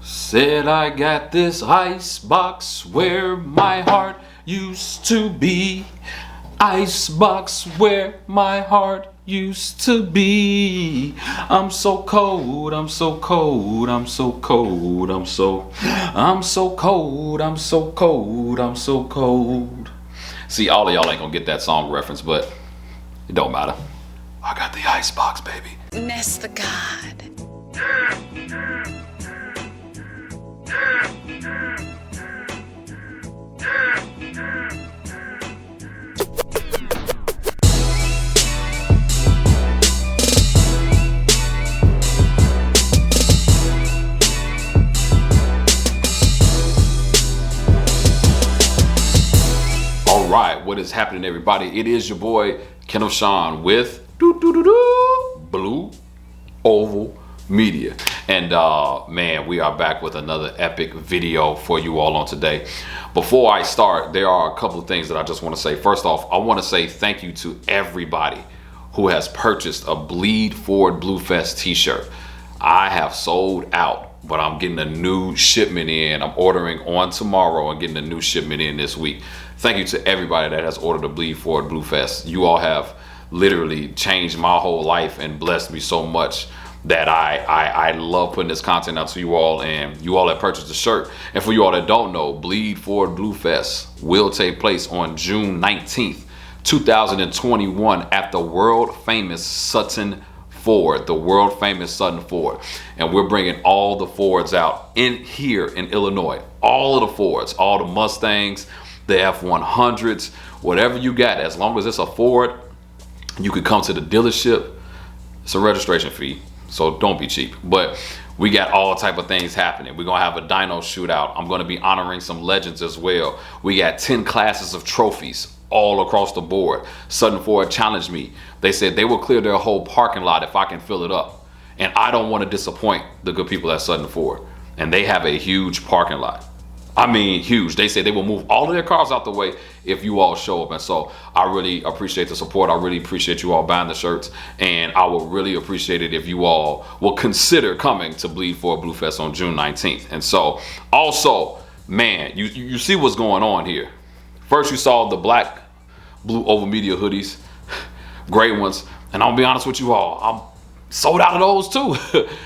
Said I got this icebox where my heart used to be. Icebox where my heart used to be. I'm so cold, I'm so cold, I'm so cold, I'm so cold, I'm so cold, I'm so cold. See, all of y'all ain't gonna get that song reference, but it don't matter. I got the icebox, baby. Ness the God. All right, what is happening, everybody? It is your boy Kendall Sean with Blue Oval Media, and man, we are back with another epic video for you all on today. Before I start, there are a couple of things that I just want to say. First off, I want to say thank you to everybody who has purchased a Bleed Forward Bluefest t-shirt. I have sold out, but I'm getting a new shipment in. I'm ordering on tomorrow and getting a new shipment in this week. Thank you to everybody that has ordered a Bleed Forward Bluefest. You all have literally changed my whole life and blessed me so much that I love putting this content out to you all, and you all have purchased the shirt. And for you all that don't know, Bleed Forward Bluefest will take place on June 19th, 2021 at the world famous Sutton Ford, the world famous Sutton Ford. And we're bringing all the Fords out in here in Illinois. All of the Fords, all the Mustangs, the F-100s, whatever you got, as long as it's a Ford, you could come to the dealership. It's a registration fee, so don't be cheap. But we got all type of things happening. We're gonna have a dyno shootout. I'm gonna be honoring some legends as well. We got 10 classes of trophies all across the board. Sutton Ford challenged me. They said they will clear their whole parking lot if I can fill it up. And I don't want to disappoint the good people at Sutton Ford. And they have a huge parking lot. I mean, huge. They say they will move all of their cars out the way if you all show up. And so I really appreciate the support. I really appreciate you all buying the shirts. And I will really appreciate it if you all will consider coming to Bleed Forward Bluefest on June 19th. And so also, man, you see what's going on here. First, you saw the black Blue Oval Media hoodies, great ones. And I'll be honest with you all, I'm sold out of those too.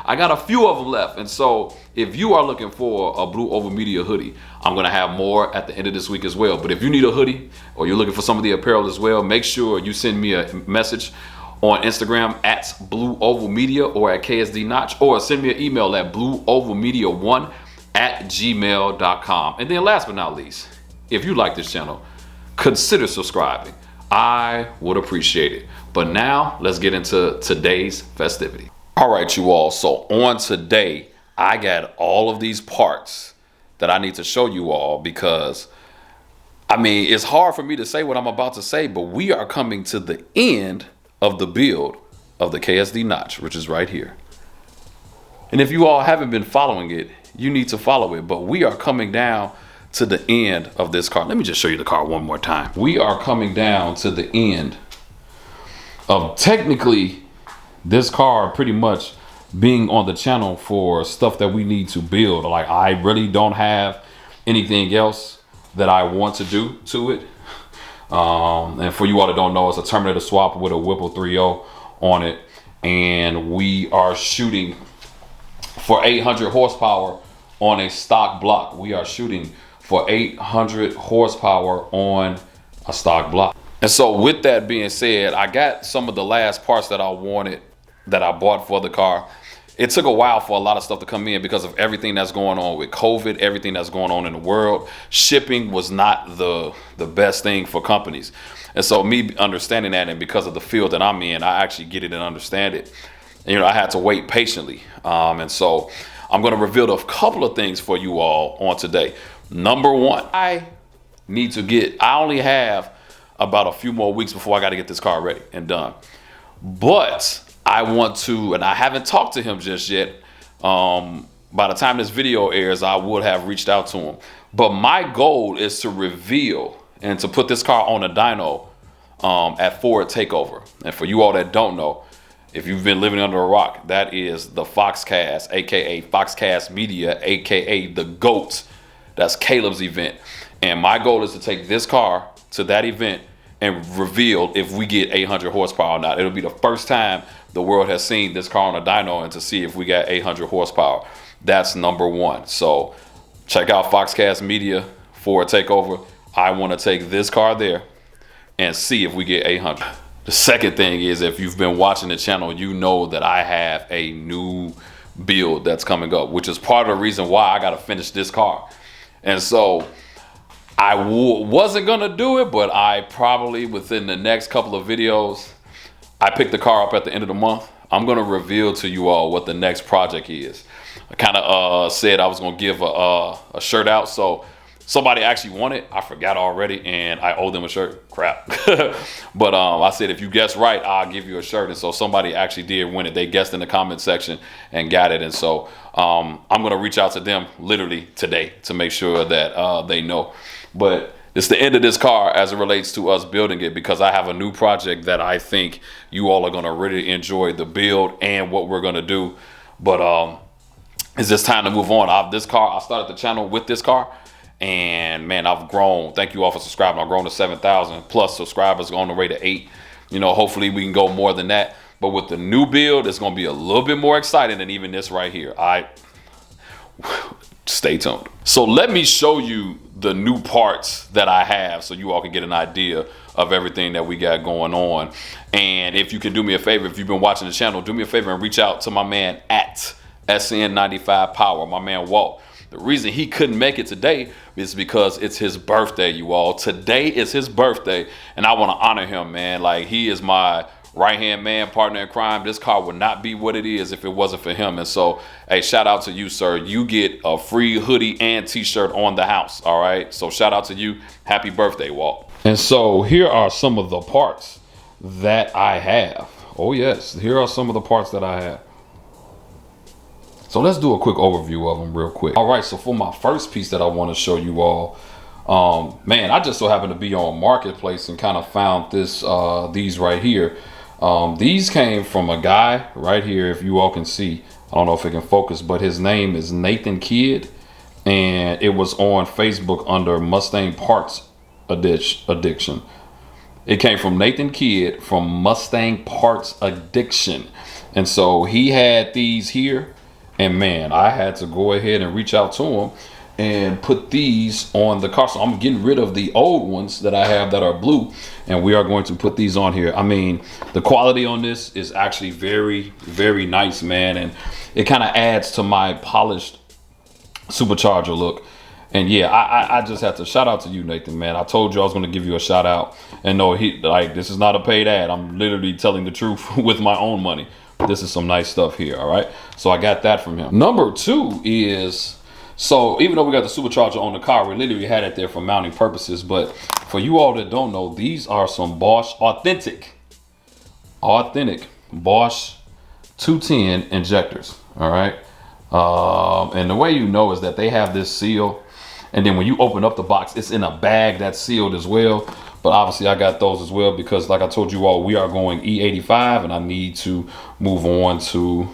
I got a few of them left. And so if you are looking for a Blue Oval Media hoodie, I'm gonna have more at the end of this week as well. But if you need a hoodie or you're looking for some of the apparel as well, make sure you send me a message on Instagram at Blue Oval Media or at KSD Notch, or send me an email at blueovalmedia1@gmail.com. And then last but not least, if you like this channel, consider subscribing. I would appreciate it. But now let's get into today's festivity. All right, you all. So on today, I got all of these parts that I need to show you all because, I mean, it's hard for me to say what I'm about to say, but we are coming to the end of the build of the KSD Notch, which is right here. And if you all haven't been following it, you need to follow it. But we are coming down to the end of this car. Let me just show you the car one more time. We are coming down to the end of technically this car pretty much being on the channel for stuff that we need to build. Like, I really don't have anything else that I want to do to it. And for you all that don't know, it's a Terminator swap with a Whipple 3.0 on it. And we are shooting for 800 horsepower on a stock block. We are shooting for 800 horsepower on a stock block. And so with that being said, I got some of the last parts that I wanted that I bought for the car. It took a while for a lot of stuff to come in because of everything that's going on with COVID, everything that's going on in the world. Shipping was not the best thing for companies. And so me understanding that, and because of the field that I'm in, I actually get it and understand it. And, you know, I had to wait patiently. And so I'm going to reveal a couple of things for you all on today. Number one, I only have about a few more weeks before I got to get this car ready and done. But I want to, and I haven't talked to him just yet. By the time this video airs, I would have reached out to him. But my goal is to reveal and to put this car on a dyno at Ford Takeover. And for you all that don't know, If you've been living under a rock, that is the Foxcast, aka Foxcast Media, aka the GOAT. That's Caleb's event. And my goal is to take this car to that event and reveal if we get 800 horsepower or not. It'll be the first time the world has seen this car on a dyno and to see if we got 800 horsepower. That's number one. So check out Foxcast Media for a takeover. I want to take this car there and see if we get 800. The second thing is, if you've been watching the channel, you know that I have a new build that's coming up, which is part of the reason why I got to finish this car. And so I wasn't going to do it, but I probably within the next couple of videos, I picked the car up at the end of the month. I'm going to reveal to you all what the next project is. I kind of said I was going to give a shirt out. So somebody actually won it. I forgot already, and I owe them a shirt. Crap. But I said, if you guess right, I'll give you a shirt. And so somebody actually did win it. They guessed in the comment section and got it. And so I'm going to reach out to them literally today to make sure that they know. But it's the end of this car as it relates to us building it, because I have a new project that I think you all are going to really enjoy the build and what we're going to do. But it's just time to move on. I started the channel with this car. And man, I've grown. Thank you all for subscribing. I've grown to 7,000 plus subscribers, on the way to 8. You know, hopefully we can go more than that. But with the new build, it's going to be a little bit more exciting than even this right here. Stay tuned. So let me show you the new parts that I have so you all can get an idea of everything that we got going on. And if you can do me a favor, if you've been watching the channel, do me a favor and reach out to my man at SN95 Power, my man Walt. The reason he couldn't make it today is because it's his birthday, you all. Today is his birthday, and I want to honor him, man. Like, he is my right-hand man, partner in crime. This car would not be what it is if it wasn't for him. And so, hey, shout out to you, sir. You get a free hoodie and t-shirt on the house, all right? So shout out to you. Happy birthday, Walt. And so here are some of the parts that I have. Oh, yes. Here are some of the parts that I have. So let's do a quick overview of them real quick. All right, so for my first piece that I want to show you all, man, I just so happened to be on Marketplace and kind of found these right here. These came from a guy right here, if you all can see. I don't know if it can focus, but his name is Nathan Kidd, and it was on Facebook under Mustang Parts Addiction. It came from Nathan Kidd from Mustang Parts Addiction. And so he had these here. And man, I had to go ahead and reach out to him and put these on the car. So I'm getting rid of the old ones that I have that are blue, and we are going to put these on here. I mean, the quality on this is actually very, very nice, man. And it kind of adds to my polished supercharger look. And yeah, I just have to shout out to you, Nathan, man. I told you I was going to give you a shout out. And no, this is not a paid ad. I'm literally telling the truth with my own money. This is some nice stuff here, all right? So I got that from him. Number two is, so even though we got the supercharger on the car, we literally had it there for mounting purposes. But for you all that don't know, these are some Bosch authentic Bosch 210 injectors, all right? And the way you know is that they have this seal, and then when you open up the box, it's in a bag that's sealed as well. But obviously I got those as well because, like I told you all, we are going E85, and I need to move on to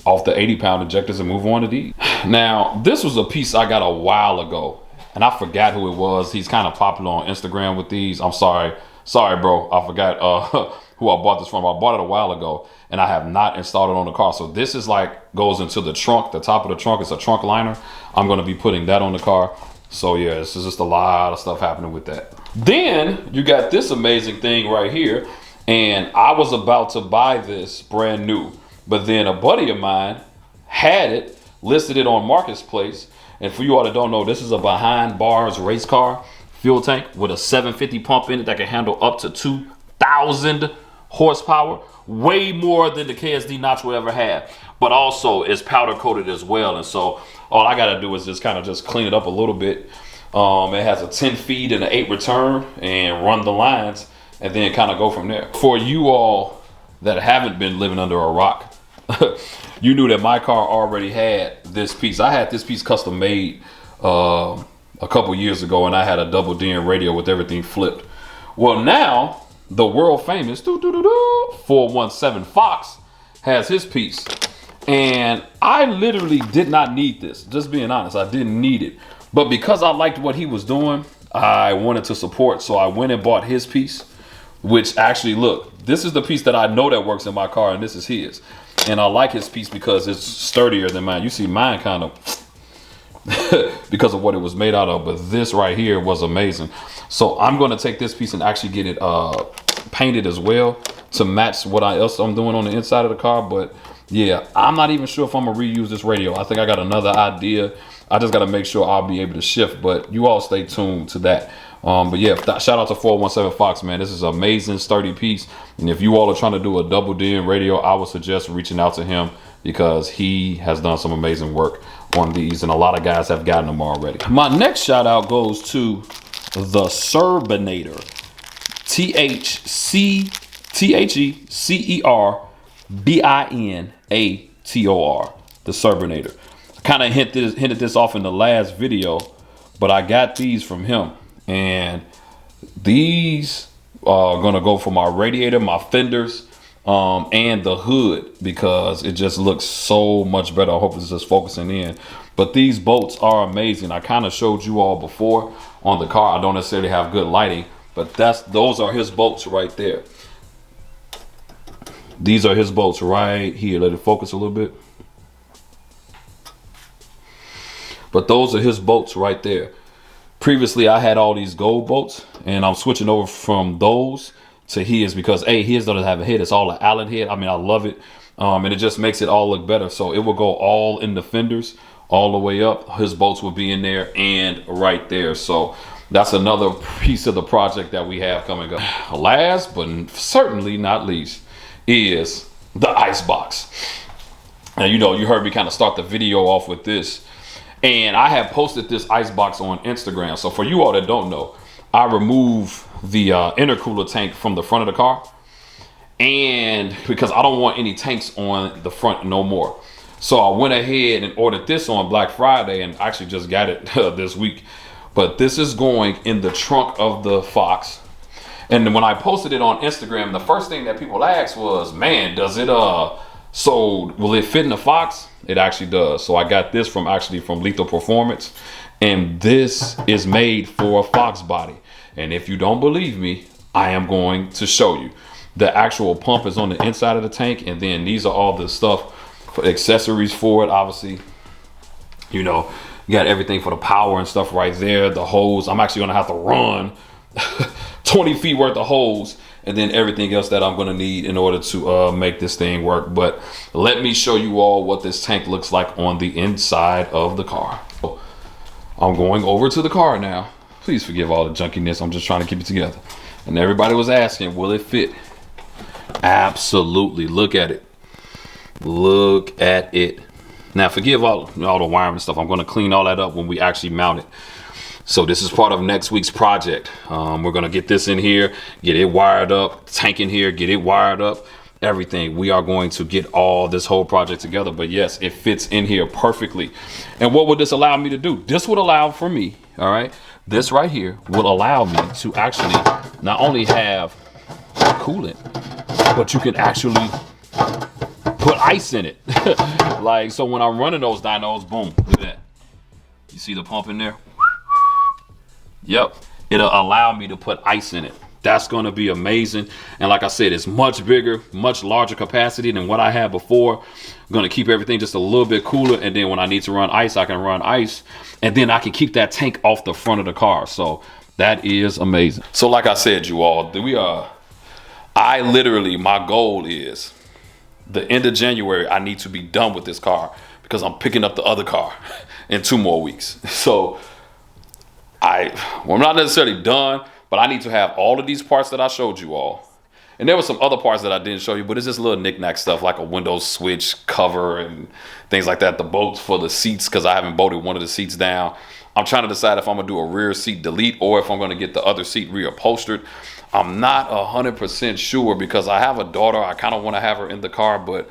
off the 80-pound injectors and move on to these. Now, this was a piece I got a while ago, and I forgot who it was. He's kind of popular on Instagram with these. I'm sorry, bro. I forgot who I bought this from. I bought it a while ago, and I have not installed it on the car. So this is like goes into the trunk, the top of the trunk. It's a trunk liner. I'm going to be putting that on the car. So yeah, this is just a lot of stuff happening with that. Then you got this amazing thing right here, and I was about to buy this brand new, but then a buddy of mine had it, listed it on Marketplace. And for you all that don't know, this is a behind bars race car fuel tank with a 750 pump in it that can handle up to 2,000 horsepower, way more than the KSD Notch will ever have, but also is powder coated as well. And so all I got to do is just kind of just clean it up a little bit. It has a 10 feed and an 8 return, and run the lines and then kind of go from there. For you all that haven't been living under a rock, you knew that my car already had this piece. I had this piece custom made a couple years ago, and I had a double DIN radio with everything flipped. Well, now the world famous 417 Fox has his piece. And I literally did not need this. Just being honest, I didn't need it. But because I liked what he was doing, I wanted to support. So I went and bought his piece, which actually, look, this is the piece that I know that works in my car, and this is his. And I like his piece because it's sturdier than mine. You see mine kind of because of what it was made out of, but this right here was amazing. So I'm going to take this piece and actually get it painted as well to match what else I'm doing on the inside of the car. But yeah, I'm not even sure if I'm gonna reuse this radio. I think I got another idea. I just got to make sure I'll be able to shift, but you all stay tuned to that. But yeah, shout out to 417 Fox, man. This is an amazing, sturdy piece. And if you all are trying to do a double DIN radio, I would suggest reaching out to him because he has done some amazing work on these, and a lot of guys have gotten them already. My next shout out goes to the Cerbinator. TheCerbinator. The Cerbinator. Kind of hinted this off in the last video, but I got these from him, and these are gonna go for my radiator, my fenders, and the hood, because it just looks so much better. I hope it's just focusing in, but these bolts are amazing. I kind of showed you all before on the car. I don't necessarily have good lighting, but those are his bolts right there. These are his bolts right here. Let it focus a little bit. But those are his bolts right there. Previously, I had all these gold bolts, and I'm switching over from those to his because his doesn't have a head. It's all an Allen head. I mean, I love it. And it just makes it all look better. So it will go all in the fenders, all the way up. His bolts will be in there and right there. So that's another piece of the project that we have coming up. Last, but certainly not least, is the Icebox. Now, you heard me kind of start the video off with this. And I have posted this Icebox on Instagram. So for you all that don't know, I remove the intercooler tank from the front of the car. And because I don't want any tanks on the front no more. So I went ahead and ordered this on Black Friday and actually just got it this week. But this is going in the trunk of the Fox. And when I posted it on Instagram, the first thing that people asked was, man, does it so will it fit in the Fox? It actually does. So I got this from Lethal Performance, and this is made for a Foxbody. And if you don't believe me, I am going to show you. The actual pump is on the inside of the tank, and then these are all the stuff for accessories for it. Obviously, you got everything for the power and stuff right there. The hose, I'm actually gonna have to run 20 feet worth of hose, and then everything else that I'm going to need in order to make this thing work. But let me show you all what this tank looks like on the inside of the car. I'm going over to the car now. Please forgive all the junkiness. I'm just trying to keep it together. And everybody was asking, will it fit? Absolutely. Look at it. Look at it. Now, forgive all the wiring and stuff. I'm going to clean all that up when we actually mount it. So this is part of next week's project. We're gonna get this in here, get it wired up, tank in here, get it wired up, everything. We are going to get all this whole project together. But yes, it fits in here perfectly. And what would this allow me to do? This would allow for me, all right, this right here will allow me to actually not only have coolant, but you can actually put ice in it. Like, so when I'm running those dynos, boom, look at that. You see the pump in there? Yep, it'll allow me to put ice in it. That's going to be amazing. And like I said, it's much bigger, much larger capacity than what I had before. I'm going to keep everything just a little bit cooler. And then when I need to run ice, I can run ice. And then I can keep that tank off the front of the car. So that is amazing. So like I said, you all, my goal is the end of January, I need to be done with this car because I'm picking up the other car in 2 more weeks. So I'm not necessarily done, but I need to have all of these parts that I showed you all. And there were some other parts that I didn't show you, but it's just little knick-knack stuff like a window switch cover and things like that. The bolts for the seats, because I haven't bolted one of the seats down. I'm trying to decide if I'm going to do a rear seat delete or if I'm going to get the other seat reupholstered. I'm not 100% sure because I have a daughter. I kind of want to have her in the car, but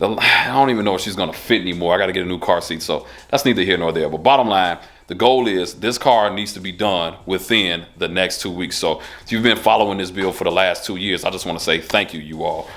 I don't even know if she's going to fit anymore. I got to get a new car seat, so that's neither here nor there. But bottom line, the goal is this car needs to be done within the next 2 weeks. So if you've been following this build for the last 2 years, I just want to say thank you all.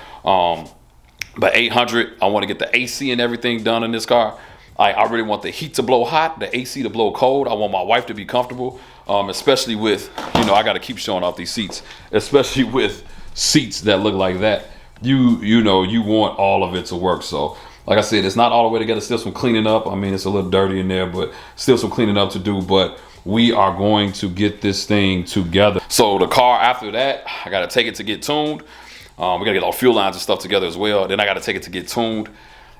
But 800, I want to get the AC and everything done in this car. I really want the heat to blow hot, the AC to blow cold. I want my wife to be comfortable, especially with, I got to keep showing off these seats, especially with seats that look like that. You want all of it to work. So like I said, it's not all the way together. Still some cleaning up. I mean, it's a little dirty in there, but still some cleaning up to do. But we are going to get this thing together. So the car after that, I got to take it to get tuned. We got to get all fuel lines and stuff together as well. Then I got to take it to get tuned.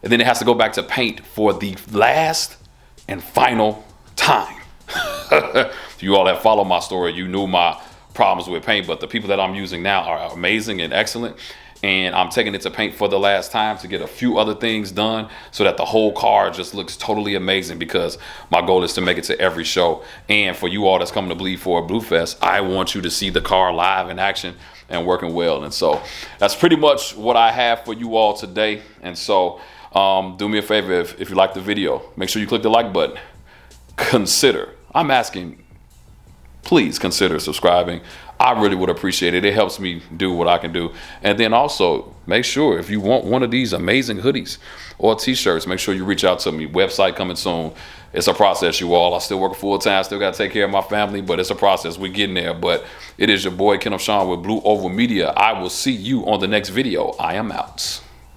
And then it has to go back to paint for the last and final time. You all that follow my story, you knew my problems with paint, but the people that I'm using now are amazing and excellent. And I'm taking it to paint for the last time to get a few other things done so that the whole car just looks totally amazing, because my goal is to make it to every show. And for you all that's coming to Bleed for Blue Fest, I want you to see the car live in action and working well. And so that's pretty much what I have for you all today. And so do me a favor, if you like the video, make sure you click the like button. I'm asking, please consider subscribing. I really would appreciate it. It helps me do what I can do. And then also make sure, if you want one of these amazing hoodies or t-shirts, make sure you reach out to me. Website coming soon. It's a process, you all. I still work full time, still got to take care of my family, but it's a process. We're getting there. But it is your boy, Kenneth Sean with Blue Oval Media. I will see you on the next video. I am out.